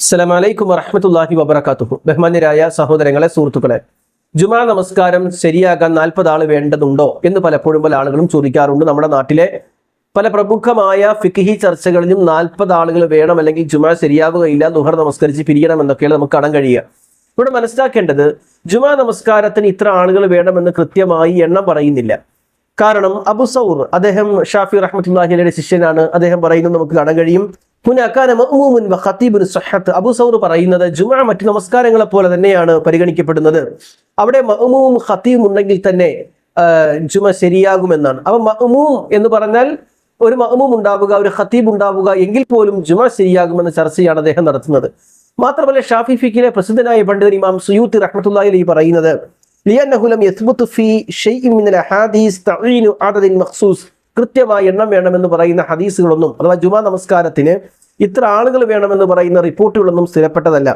അസ്സലാമു അലൈക്കും വറഹ്മത്തുള്ളാഹി വബറകാതുഹു. ബഹുമാന്യരായ സഹോദരങ്ങളെ, സുഹൃത്തുക്കളെ, ജുമാ നമസ്കാരം ശരിയാകാൻ 40 ആൾ വേണ്ടതുണ്ടോ എന്ന് പലപ്പോഴും പല ആളുകളും ചോദിക്കാറുണ്ട്. നമ്മുടെ നാട്ടിലെ പല പ്രമുഖമായ ഫിഖ്ഹി ചർച്ചകളിലും 40 ആളുകൾ വേണം, അല്ലെങ്കിൽ ജുമാ ശരിയാവുകയില്ല, ദുഹർ നമസ്കരിച്ച് പിരിയണം എന്നൊക്കെയാണ് നമുക്ക് കാണാൻ കഴിയുക. ഇവിടെ മനസ്സിലാക്കേണ്ടത്, ജുമാ നമസ്കാരത്തിന് ഇത്ര ആളുകൾ വേണമെന്ന് കൃത്യമായി എണ്ണം പറയുന്നില്ല. കാരണം അബു സൗർ, അദ്ദേഹം ഷാഫി റഹ്മത്തുള്ളാഹി അലൈഹിയുടെ ശിഷ്യനാണ്. അദ്ദേഹം പറയുന്നത് നമുക്ക് കാണാൻ കഴിയും. അബു സൗർ പറയുന്നത്, ജുമാ മറ്റു നമസ്കാരങ്ങളെ പോലെ തന്നെയാണ് പരിഗണിക്കപ്പെടുന്നത്. അവിടെ മഅ്മൂം ഖതീബ് ഉണ്ടെങ്കിൽ തന്നെ ജുമ ശരിയാകുമെന്നാണ്. അപ്പൊ മഅ്മൂം എന്ന് പറഞ്ഞാൽ ഒരു മഅ്മൂം ഉണ്ടാവുക, ഒരു ഖതീബ് ഉണ്ടാവുക, എങ്കിൽ പോലും ജുമ ശരിയാകുമെന്ന ചർച്ചയാണ് അദ്ദേഹം നടത്തുന്നത്. മാത്രമല്ല, ഷാഫി ഫിഖിലെ പ്രസിദ്ധനായ പണ്ഡിതൻ ഇമാം സുയൂത്തി റഹ്മത്തുള്ളാഹി അലൈഹി പറയുന്നത്, കൃത്യമായ എണ്ണം വേണമെന്ന് പറയുന്ന ഹദീസുകളൊന്നും, അഥവാ ജുമാ നമസ്കാരത്തിന് ഇത്ര ആളുകൾ വേണമെന്ന് പറയുന്ന റിപ്പോർട്ടുകളൊന്നും സ്ഥിരപ്പെട്ടതല്ല.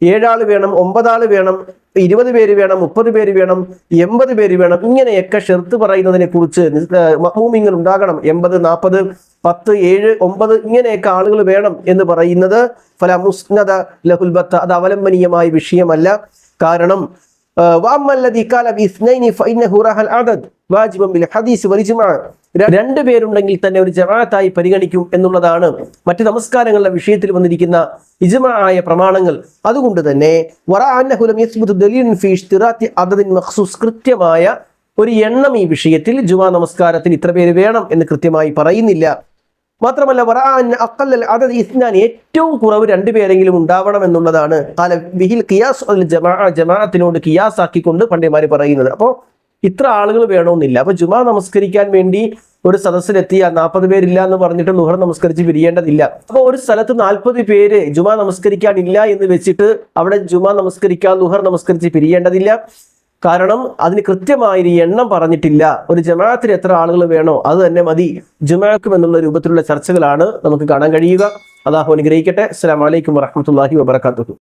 ഏഴാൾ വേണം, 9 ആൾ വേണം, 20 പേര് വേണം, 30 പേര് വേണം, 80 പേര് വേണം, ഇങ്ങനെയൊക്കെ ഷർത്ത് പറയുന്നതിനെ കുറിച്ച് മഅ്മൂമിങ്ങൾ ഉണ്ടാകണം. 80, 40, 10, 7, 9 ഇങ്ങനെയൊക്കെ ആളുകൾ വേണം എന്ന് പറയുന്നത് ഫലാ മുസ്നദ ലഹുൽ ബത്ത, അത് അവലംബനീയമായ വിഷയമല്ല. കാരണം രണ്ട് പേരുണ്ടെങ്കിൽ തന്നെ ഒരു ജമാഅത്തായി പരിഗണിക്കും എന്നുള്ളതാണ് മറ്റ് നമസ്കാരങ്ങളുടെ വിഷയത്തിൽ വന്നിരിക്കുന്ന ഇജ്മാ ആയ പ്രമാണങ്ങൾ. അതുകൊണ്ട് തന്നെ കൃത്യമായ ഒരു എണ്ണം ഈ വിഷയത്തിൽ ജുമാ നമസ്കാരത്തിൽ ഇത്ര പേര് വേണം എന്ന് കൃത്യമായി പറയുന്നില്ല. മാത്രമല്ല, ഏറ്റവും കുറവ് 2 പേരെങ്കിലും ഉണ്ടാവണം എന്നുള്ളതാണ് ജമാഅത്തിനോട് ഖിയാസ് ആക്കിക്കൊണ്ട് പണ്ഡിതന്മാർ പറയുന്നത്. അപ്പോൾ ഇത്ര ആളുകൾ വേണമെന്നില്ല. അപ്പൊ ജുമാ നമസ്കരിക്കാൻ വേണ്ടി ഒരു സദസ്സിലെത്തിയ 40 പേരില്ല എന്ന് പറഞ്ഞിട്ട് ലുഹർ നമസ്കരിച്ച് പിരിയേണ്ടതില്ല. അപ്പൊ ഒരു സ്ഥലത്ത് 40 പേര് ജുമാ നമസ്കരിക്കാനില്ല എന്ന് വെച്ചിട്ട് അവിടെ ജുമാ നമസ്കരിക്കാൻ ലുഹർ നമസ്കരിച്ച് പിരിയേണ്ടതില്ല. കാരണം അതിന് കൃത്യമായൊരു എണ്ണം പറഞ്ഞിട്ടില്ല. ഒരു ജമാഅത്തിന് എത്ര ആളുകൾ വേണോ അത് തന്നെ മതി ജുമാഅക്കും എന്നുള്ള രൂപത്തിലുള്ള ചർച്ചകളാണ് നമുക്ക് കാണാൻ കഴിയുക. അല്ലാഹു അനുഗ്രഹിക്കട്ടെ. അസ്സലാമു അലൈക്കും വറഹ്മത്തുള്ളാഹി വബറകാതുഹു.